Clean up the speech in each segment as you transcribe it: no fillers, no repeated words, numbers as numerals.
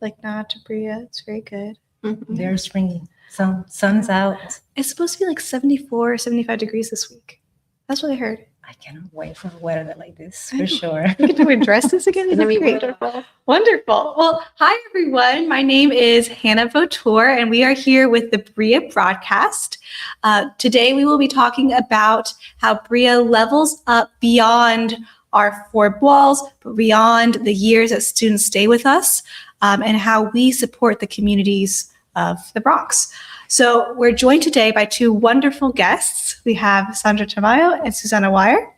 like nod to Brilla. It's very good. Mm-hmm. Very springy. Sun's out. It's supposed to be like 74 or 75 degrees this week. That's what I heard. I cannot wait for weather like this, for sure. We get to wear dresses again. It's going to be wonderful. Wonderful. Well, hi, everyone. My name is Hannah Votor, and we are here with the Brilla broadcast. Today, we will be talking about how Brilla levels up beyond our four walls, but beyond the years that students stay with us, and how we support the communities of the Bronx. So we're joined today by two wonderful guests. We have Sandra Tamayo and Susana Weyer.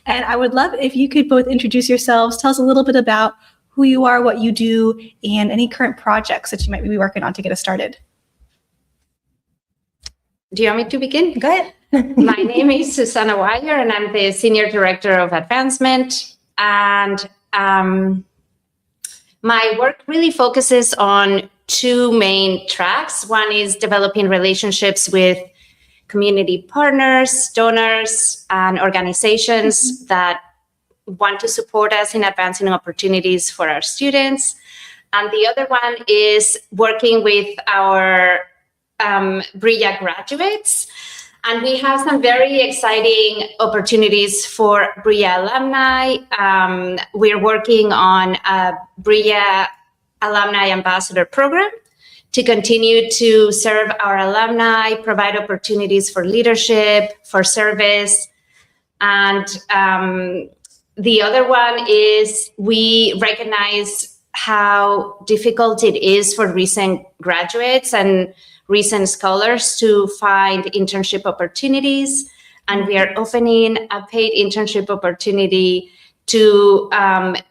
And I would love if you could both introduce yourselves, tell us a little bit about who you are, what you do, and any current projects that you might be working on to get us started. Do you want me to begin? Go ahead. My name is Susana Weyer, and I'm the Senior Director of Advancement. And my work really focuses on two main tracks. One is developing relationships with community partners, donors, and organizations that want to support us in advancing opportunities for our students. And the other one is working with our Brilla graduates. And we have some very exciting opportunities for Brilla alumni. We're working on a Brilla Alumni Ambassador Program to continue to serve our alumni, provide opportunities for leadership, for service. And the other one is we recognize how difficult it is for recent graduates and recent scholars to find internship opportunities. And we are opening a paid internship opportunity to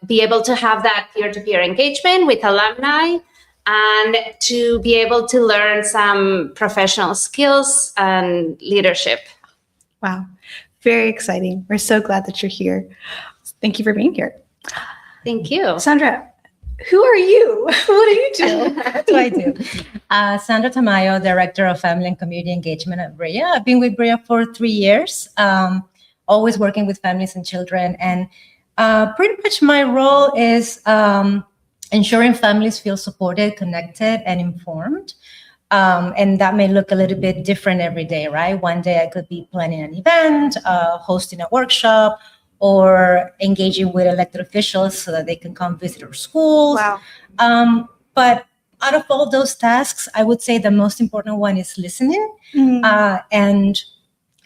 be able to have that peer-to-peer engagement with alumni and to be able to learn some professional skills and leadership. Wow, very exciting. We're so glad that you're here. Thank you for being here. Thank you. Sandra, who are you? What do you do? That's what I do. Sandra Tamayo, Director of Family and Community Engagement at Brilla. I've been with Brilla for 3 years, always working with families and children. And pretty much my role is ensuring families feel supported, connected, and informed. And that may look a little bit different every day, right? One day I could be planning an event, hosting a workshop, or engaging with elected officials so that they can come visit our schools. Wow. But out of all those tasks, I would say the most important one is listening, and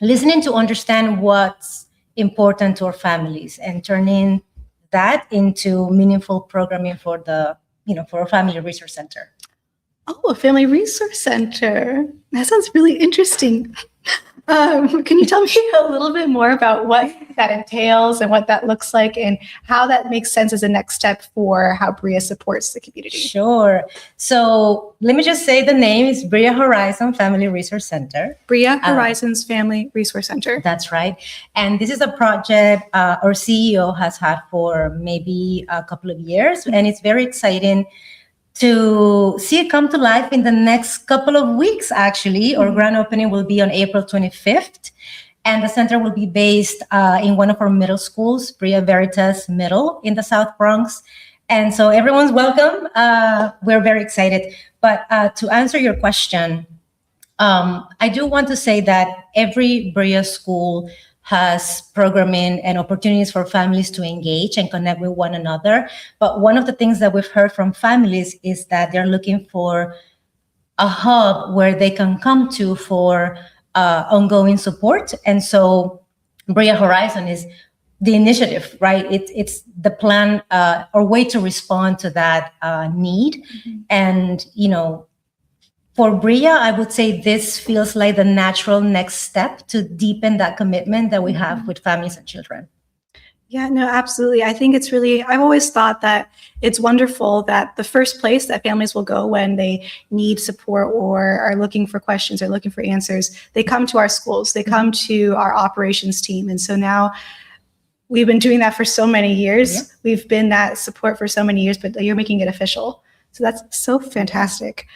listening to understand what's important to our families and turning that into meaningful programming for our Family Resource Center. Oh, a Family Resource Center. That sounds really interesting. Can you tell me a little bit more about what that entails and what that looks like and how that makes sense as a next step for how Brilla supports the community? Sure. So let me just say the name is Brilla Horizon Family Resource Center. Brilla Horizons Family Resource Center. That's right. And this is a project our CEO has had for maybe a couple of years, and it's very exciting to see it come to life in the next couple of weeks, actually. Our grand opening will be on April 25th, and the center will be based in one of our middle schools, Brilla Veritas Middle in the South Bronx. And so everyone's welcome. We're very excited. But to answer your question, I do want to say that every Brilla school has programming and opportunities for families to engage and connect with one another. But one of the things that we've heard from families is that they're looking for a hub where they can come to for ongoing support. And so Brilla Horizon is the initiative, right? It's the plan or way to respond to that need. And, for Brilla, I would say this feels like the natural next step to deepen that commitment that we have with families and children. Yeah, no, absolutely. I think it's really, I've always thought that it's wonderful that the first place that families will go when they need support or are looking for questions or looking for answers, they come to our schools, they come to our operations team. And so now we've been doing that for so many years. Yeah. We've been that support for so many years, but you're making it official. So that's so fantastic.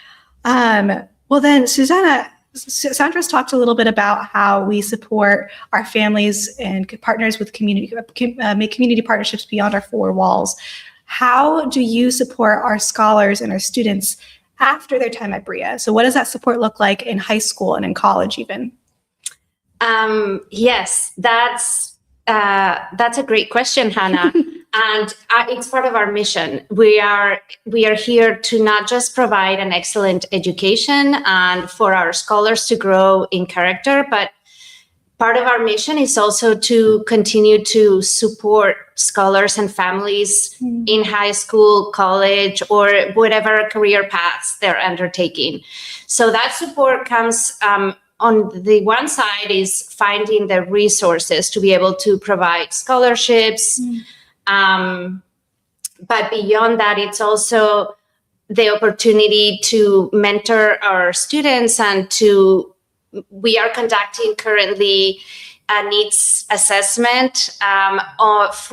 Well then, Sandra's talked a little bit about how we support our families and partners with community, make community partnerships beyond our four walls. how do you support our scholars and our students after their time at Brilla? So what does that support look like in high school and in college even? Yes, that's a great question, Hannah. And it's part of our mission. We are here to not just provide an excellent education and for our scholars to grow in character, but part of our mission is also to continue to support scholars and families in high school, college, or whatever career paths they're undertaking. So that support comes on the one side is finding the resources to be able to provide scholarships. But beyond that, it's also the opportunity to mentor our students and we are conducting currently a needs assessment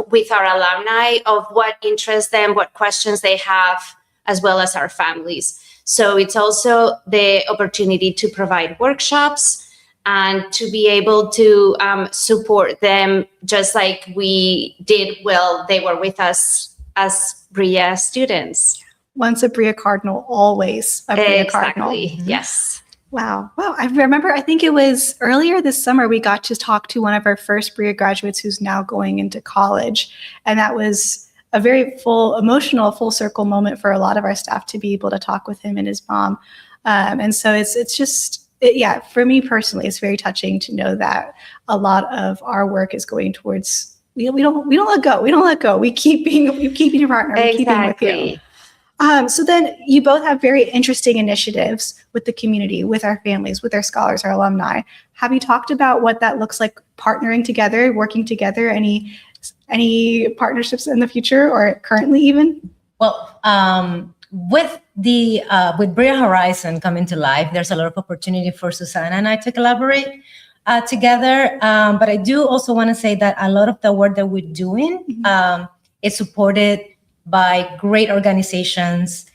with our alumni of what interests them, what questions they have, as well as our families. So it's also the opportunity to provide workshops and to be able to support them just like we did while they were with us as Brilla students. Once a Brilla Cardinal, always a Brilla Cardinal. Exactly, yes. Wow. I remember, I think it was earlier this summer, we got to talk to one of our first Brilla graduates who's now going into college. And that was a very emotional, full circle moment for a lot of our staff to be able to talk with him and his mom. And so it's just, for me personally, it's very touching to know that a lot of our work is going towards, we don't let go. We don't let go. We keep being your partner. We keep being with you. So then you both have very interesting initiatives with the community, with our families, with our scholars, our alumni. Have you talked about what that looks like, partnering together, working together? Any partnerships in the future or currently even? Well, with Brilla Horizon coming to life, there's a lot of opportunity for Susana and I to collaborate together. But I do also want to say that a lot of the work that we're doing is supported by great organizations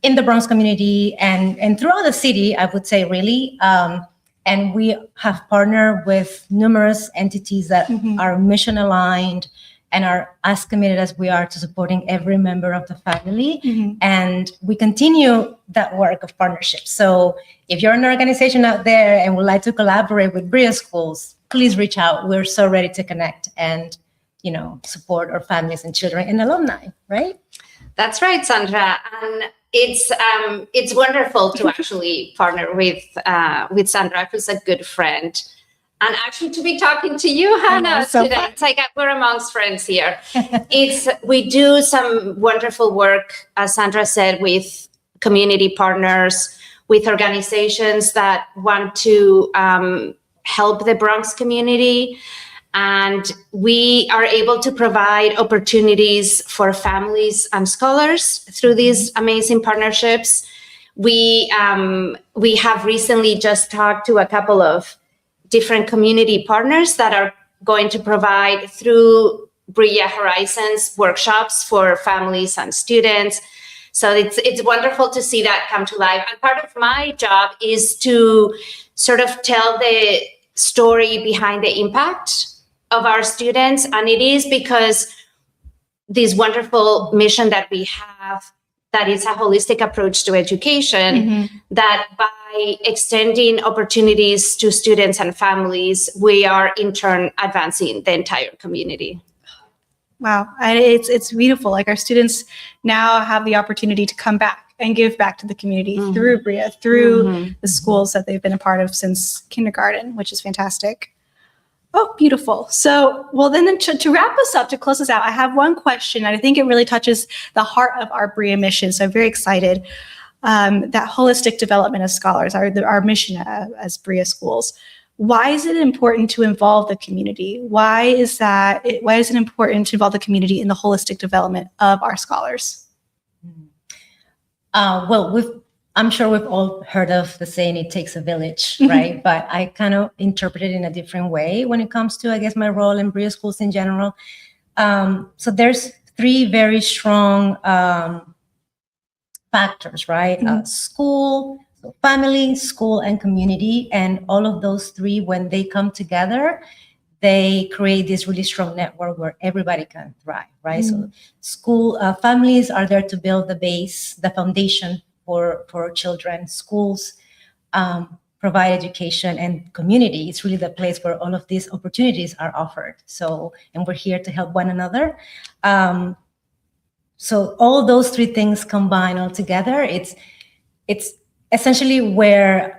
in the Bronx community and throughout the city, I would say, really. And we have partnered with numerous entities that are mission aligned and are as committed as we are to supporting every member of the family. And we continue that work of partnership. So if you're an organization out there and would like to collaborate with Brilla schools, please reach out. We're so ready to connect and support our families and children and alumni, right? That's right, Sandra. And it's wonderful to actually partner with Sandra, who's a good friend. And actually to be talking to you, Hannah, today. It's like we're amongst friends here. We do some wonderful work, as Sandra said, with community partners, with organizations that want to help the Bronx community. And we are able to provide opportunities for families and scholars through these amazing partnerships. We have recently just talked to a couple of different community partners that are going to provide through Brilla Horizons workshops for families and students. So it's wonderful to see that come to life. And part of my job is to sort of tell the story behind the impact of our students. And it is because this wonderful mission that we have, that is a holistic approach to education, that by extending opportunities to students and families, we are in turn advancing the entire community. Wow. And it's beautiful. Like our students now have the opportunity to come back and give back to the community through Brilla, through the schools that they've been a part of since kindergarten, which is fantastic. Oh, beautiful. So, well, then to wrap us up, to close us out, I have one question, and I think it really touches the heart of our Brilla mission. So I'm very excited. That holistic development of scholars, our mission as Brilla schools. Why is it important to involve the community? Why is it important to involve the community in the holistic development of our scholars? Well, I'm sure we've all heard of the saying, it takes a village, right? But I kind of interpret it in a different way when it comes to, I guess, my role in Brilla schools in general. So there's three very strong factors, right? School, family, school, and community. And all of those three, when they come together, they create this really strong network where everybody can thrive, right? So school families are there to build the base, the foundation for children. Schools provide education, and community. It's really the place where all of these opportunities are offered. So, and we're here to help one another. So all those three things combined all together, it's essentially where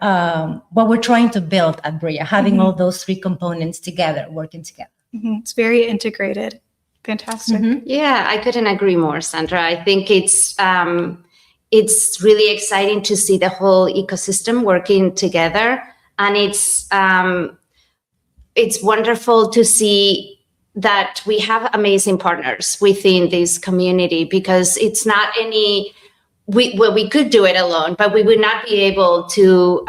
what we're trying to build at Brilla, having all those three components together, working together. It's very integrated. Fantastic. Yeah, I couldn't agree more, Sandra. I think it's really exciting to see the whole ecosystem working together, and it's wonderful to see that we have amazing partners within this community, because it's not we could do it alone, but we would not be able to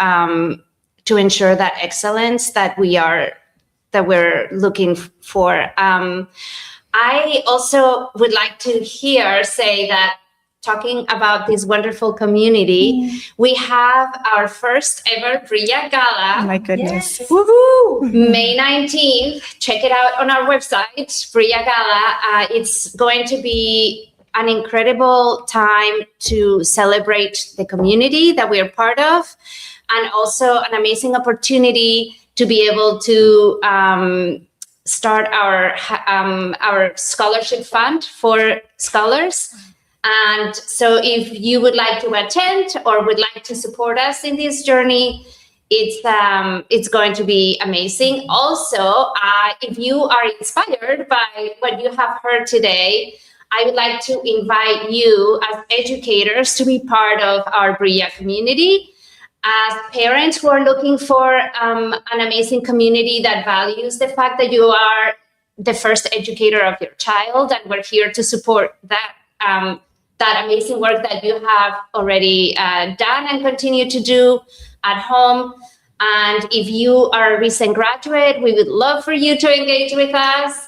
ensure that excellence that we're looking for. I also would like to say that, talking about this wonderful community, we have our first ever Brilla Gala. Oh my goodness. Yes. Woohoo! May 19th. Check it out on our website, Brilla Gala. It's going to be an incredible time to celebrate the community that we are part of, and also an amazing opportunity to be able to start our scholarship fund for scholars. And so if you would like to attend or would like to support us in this journey, it's going to be amazing. Also, if you are inspired by what you have heard today, I would like to invite you as educators to be part of our Brilla community. As parents who are looking for an amazing community that values the fact that you are the first educator of your child, and we're here to support that amazing work that you have already done and continue to do at home. And if you are a recent graduate, we would love for you to engage with us.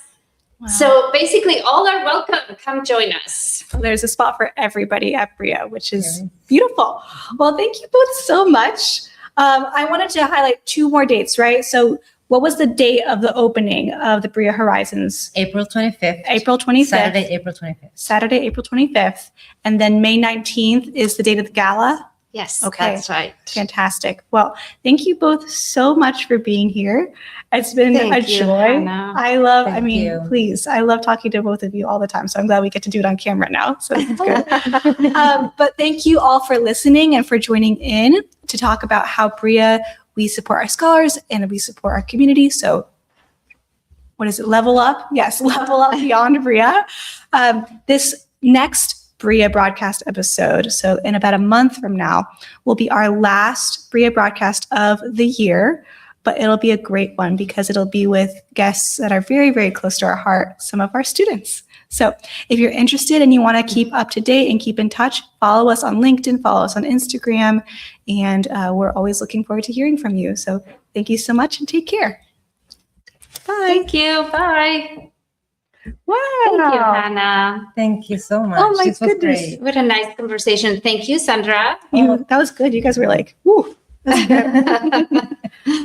Wow. So basically, all are welcome. Come join us. There's a spot for everybody at Brilla, which is beautiful. Well, thank you both so much. I wanted to highlight two more dates, right? So what was the date of the opening of the Brilla Horizons? April 25th. April 25th. Saturday, April 25th. Saturday, April 25th. And then May 19th is the date of the gala? Yes, okay. That's right. Fantastic. Well, thank you both so much for being here. It's been a joy. Hannah. I love, Thank please, I love talking to both of you all the time. So I'm glad we get to do it on camera now. So it's good. But thank you all for listening and for joining in to talk about how Brilla, we support our scholars and we support our community. So what is it? Level up? Yes, level up beyond Brilla. This next Brilla broadcast episode, so in about a month from now, will be our last Brilla broadcast of the year, but it'll be a great one because it'll be with guests that are very, very close to our heart, some of our students. So if you're interested and you want to keep up to date and keep in touch, follow us on LinkedIn, follow us on Instagram, and we're always looking forward to hearing from you. So thank you so much and take care. Bye. Thank you. Bye. Wow. Thank you, Hannah. Thank you so much. Oh my This was goodness. great. What a nice conversation. Thank you, Sandra. That was good. You guys were like, woo. That's good.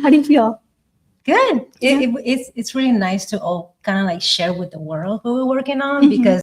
How do you feel? Good. It's really nice to all kind of like share with the world what we're working on, because